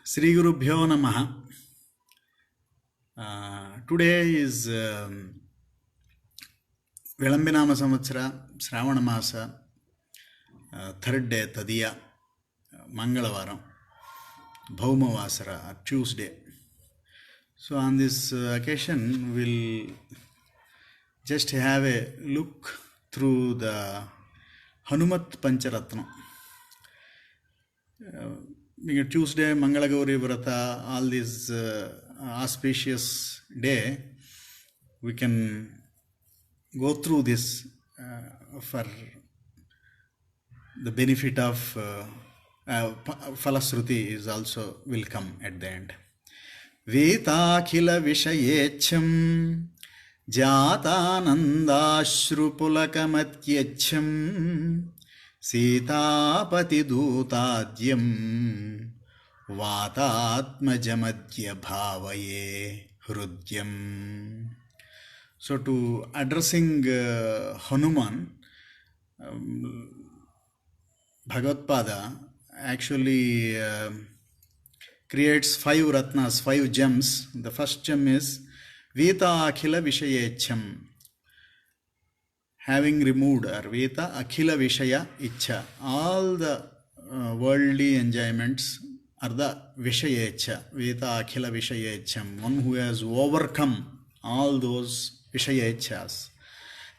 Sri Gurubhyo Namaha. Today is Vilambinama Samvatsara, Shravana Masa, third day, Tadiya, Mangalavaram, Bhaumavasara, Tuesday. So on this occasion, we'll just have a look through the Hanumat Pancharatna. Being Tuesday, Mangalagauri Vrata, all these auspicious day, we can go through this for the benefit of Falasruti is also will come at the end. Vetakhila Vishayecham Jatanandashrupulakamatyecham Sitapati Dutadyam Vatatmajamadya Bhavaye Hrudyam. So to addressing Hanuman, Bhagavad actually creates 5 ratnas, 5 gems. The first gem is Veta Akhila Vishayecham, having removed or Veta Akhila Vishaya Icha. All the worldly enjoyments are the Vishayecha. Veta Akhila Vishayecham, one who has overcome all those Vishayechas.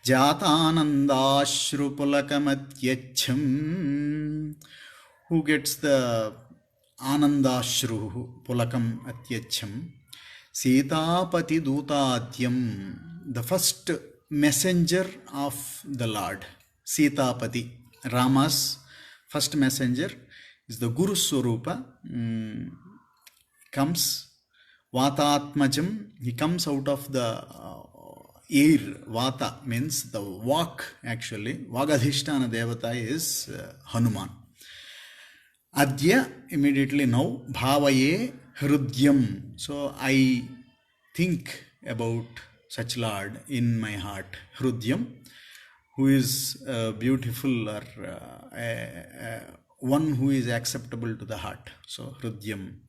Jatanandashrupulakam who gets the Anandashru Pulakam Atyacham. Sitapati Dutadyam, the first messenger of the Lord. Sitapati, Rama's first messenger is the Guru Swarupa, comes. Vatatmajam, he comes out of the air. Vata means the walk actually. Vagadhishtana Devata is Hanuman. Adya, immediately now. Bhavaye Hrudyam. So I think about such Lord in my heart. Hrudyam, who is beautiful or one who is acceptable to the heart. So Hrudyam.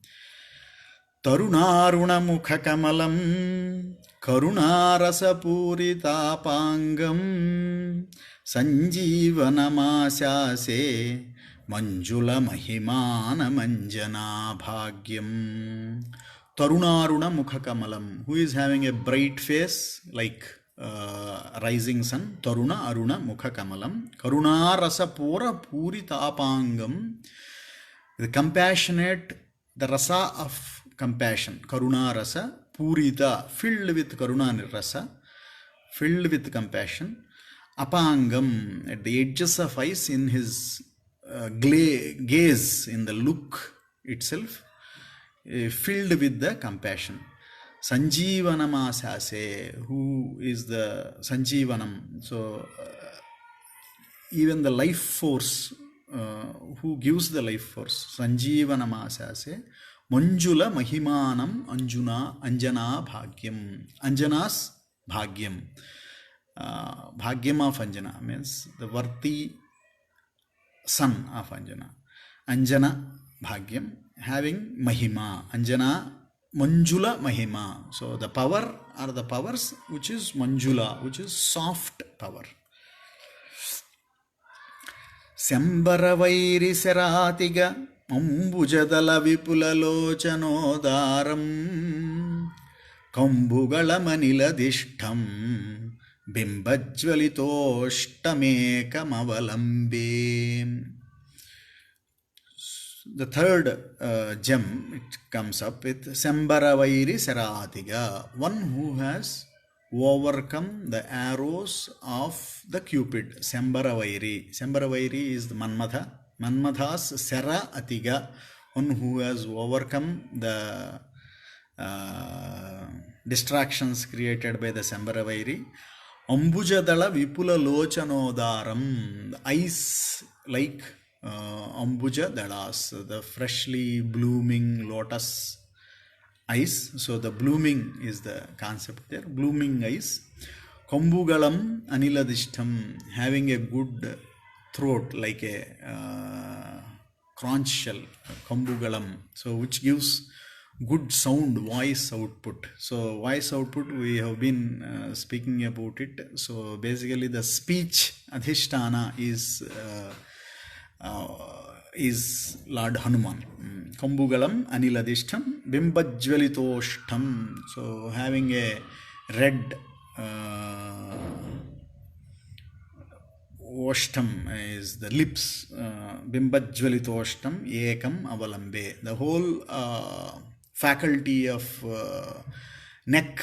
Tarunaruna Mukha Kamalam Karunarasapuritāpāngam Sanjeevanamasase Manjula Mahimana Manjana Bhagyam. Tarunaruna Mukha Kamalam, who is having a bright face like rising sun. Taruna Aruna Mukha Kamalam Karunarasapura Puritapangam, the compassionate, the rasa of compassion. Karuna rasa purita, filled with karuna rasa, filled with compassion. Apangam, at the edges of eyes, in his gaze, in the look itself, filled with the compassion. Sanjeevanamasase, who is the Sanjeevanam. So even the life force, who gives the life force. Sanjeevanamasase Manjula Mahimanam Anjana Bhagyam. Anjana's Bhagyam. Bhagyam of Anjana means the worthy son of Anjana. Anjana Bhagyam, having Mahima. Anjana Manjula Mahima. So the power are the powers which is Manjula, which is soft power. Sambharavairi Saratiga Ambujadala Vipulalochanodaram Kambugalamaniladishtam Bimbajvalitoshtamekamavalambim. The third gem, it comes up with Sambharavairi Saratiga, one who has overcome the arrows of the Cupid. Sambharavairi. Sambharavairi is the Manmatha. Manmatha's Sara Atiga, one who has overcome the distractions created by the Sambharavairi. Ambujadala Vipula Lochanodaram, the eyes like Ambuja Dalas, the freshly blooming lotus eyes. So the blooming is the concept there. Blooming eyes. Kambugalam Aniladishtam, having a good throat like a conch shell, Kambugalam, so which gives good sound, voice output. So voice output, we have been speaking about it. So basically the speech adhishtana is Lord Hanuman. Kambugalam aniladishtam bimbajvalitoshtam. So having a red Oshtam is the lips, Bimbajvalitoshtam Ekam Avalambe. The whole faculty of neck,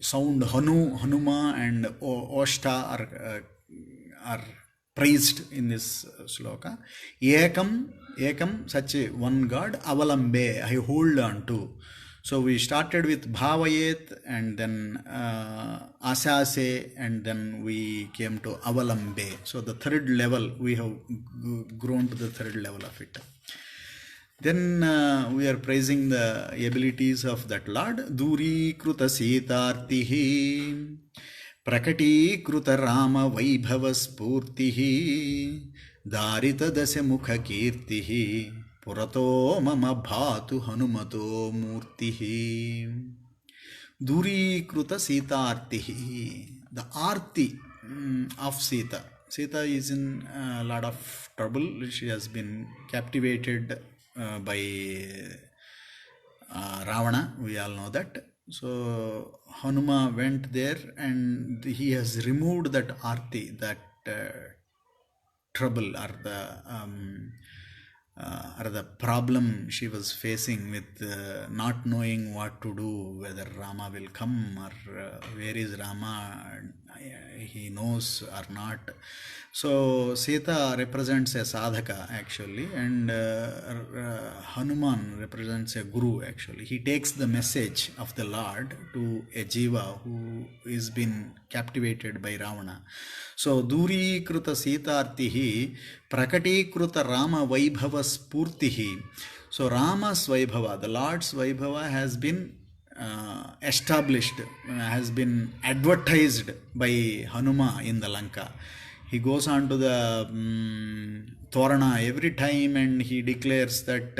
sound, Hanuma and Oshta are praised in this sloka. Ekam, such a one God, Avalambe, I hold on to. So we started with Bhavayet and then Asase and then we came to Avalambe. So the third level, we have grown to the third level of it. Then we are praising the abilities of that Lord. Duri Kruta Sitartihi Prakati Kruta Rama Vaibhava Spurtihi Darita Dasya Mukha Kirtihi Purato Mama Bhatu Hanumato Murtihi Durikruta Sita Artihi. The Arti of Sita. Sita is in a lot of trouble. She has been captivated by Ravana. We all know that. So Hanuma went there and he has removed that Arti, that trouble or the problem she was facing with not knowing what to do, whether Rama will come or where is Rama, he knows or not. So Sita represents a sadhaka actually, and Hanuman represents a guru actually. He takes the message of the Lord to a jiva who is been captivated by Ravana. So Duri Kruta Sitartihi Prakati Kruta Rama Vaibhava Spurtihi. So Rama's Vaibhava, the Lord's Vaibhava has been established, has been advertised by Hanuma in the Lanka. He goes on to the Torana every time and he declares that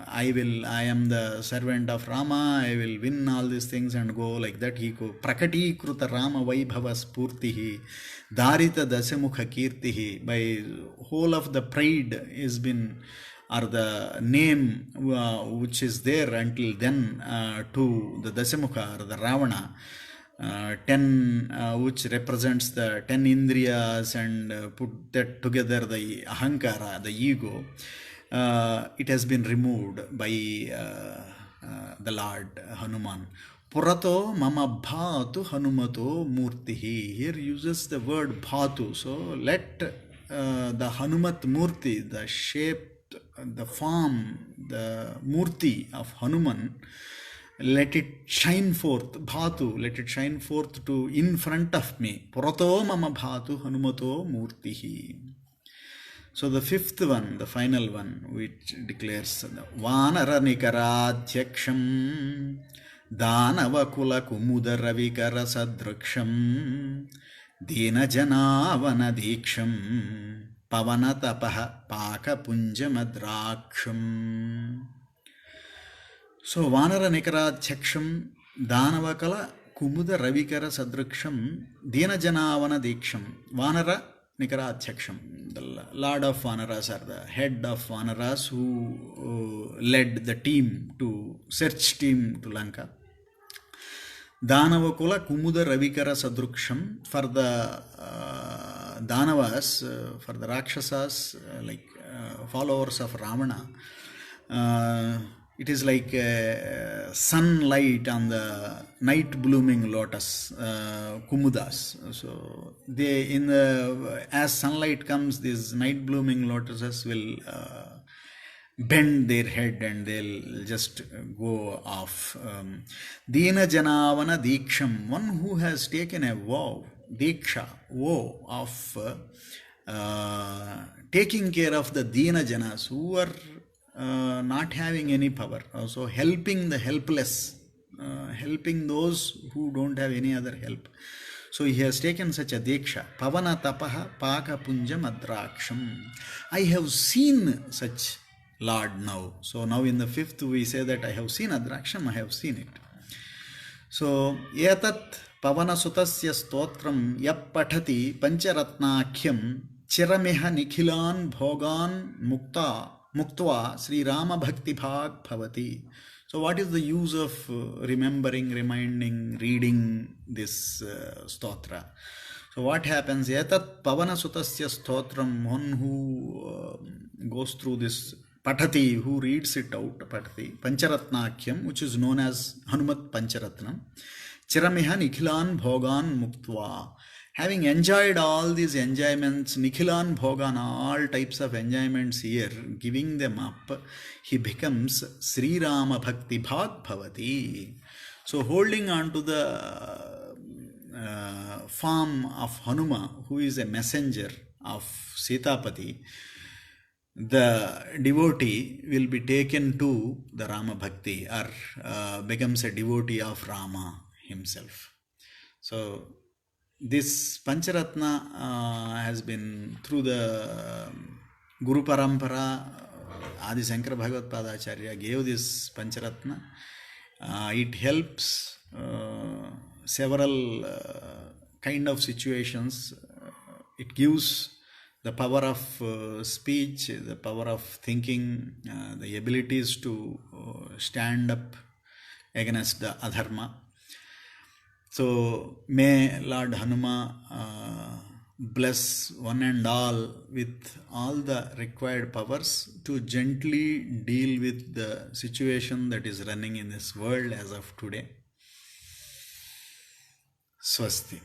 I am the servant of Rama, I will win all these things and go like that. He go Prakati Kruta Rama Vaibhava Spurtihi Darita Dasamukha Kirtihi. By whole of the pride is been, or the name which is there until then to the Dasamukha or the Ravana. 10 which represents the 10 indriyas and put that together, the ahankara, the ego, it has been removed by the Lord Hanuman. Purato mama bhatu hanumato murtihi. Here uses the word bhatu. So let the Hanumat Murti, the shape, the form, the murti of Hanuman, let it shine forth, bhatu, let it shine forth to in front of me. Purato mama bhatu hanumato murtihi. So the fifth one, the final one, which declares Vanara Nikaradhyaksham Danava Kula Kumuda Ravikara Sadraksham Dina Janavana Diksham Pavana Tapaha Paka Punjamadraksham. So Vanara Nikaradhyaksham Danavakala Kumuda Ravikara Sadraksham Dina Janavana Diksham. Vanara Nikaradhyaksham. The Lord of Vanaras, are the head of Vanaras who led the team to search team to Lanka. Danavakula Kumuda Ravikara Sadraksham. For the Danavas, for the Rakshasas, like followers of Ravana, it is like sunlight on the night blooming lotus, kumudas. So they as sunlight comes, these night blooming lotuses will bend their head and they'll just go off. Dina Janavana Diksham, one who has taken a vow, Diksha, vow of taking care of the Dina Janas who are not having any power, also helping the helpless, helping those who don't have any other help. So he has taken such a diksha. Pavana tapaha paka punja madraksham. I have seen such Lord now. So now in the fifth we say that I have seen Adraksham, I have seen it. So etat pavana sutasya stotram yap pathati pancharatnakhyam chiramiha nikhilan bhogan muktva Sri Rama bhakti bhag bhavati. So what is the use of remembering, reminding, reading this stotra? So what happens? Etat pavana sutasya stotram, one who goes through this patati, who reads it out, patati, pancharatnakhyam, which is known as Hanumat Pancharatnam, chiramiha nikhilan bhogan muktva. Having enjoyed all these enjoyments, nikhilan bhogan, all types of enjoyments here, giving them up, he becomes Sri Rama Bhakti Bhag Bhavati. So holding on to the form of Hanuma, who is a messenger of Sitapati, the devotee will be taken to the Rama Bhakti, or becomes a devotee of Rama himself. So this Pancharatna has been through the Guru Parampara. Adi Shankara Bhagavad Padacharya gave this Pancharatna. It helps several kind of situations. It gives the power of speech, the power of thinking, the abilities to stand up against the adharma. So may Lord Hanuma bless one and all with all the required powers to gently deal with the situation that is running in this world as of today. Swasti.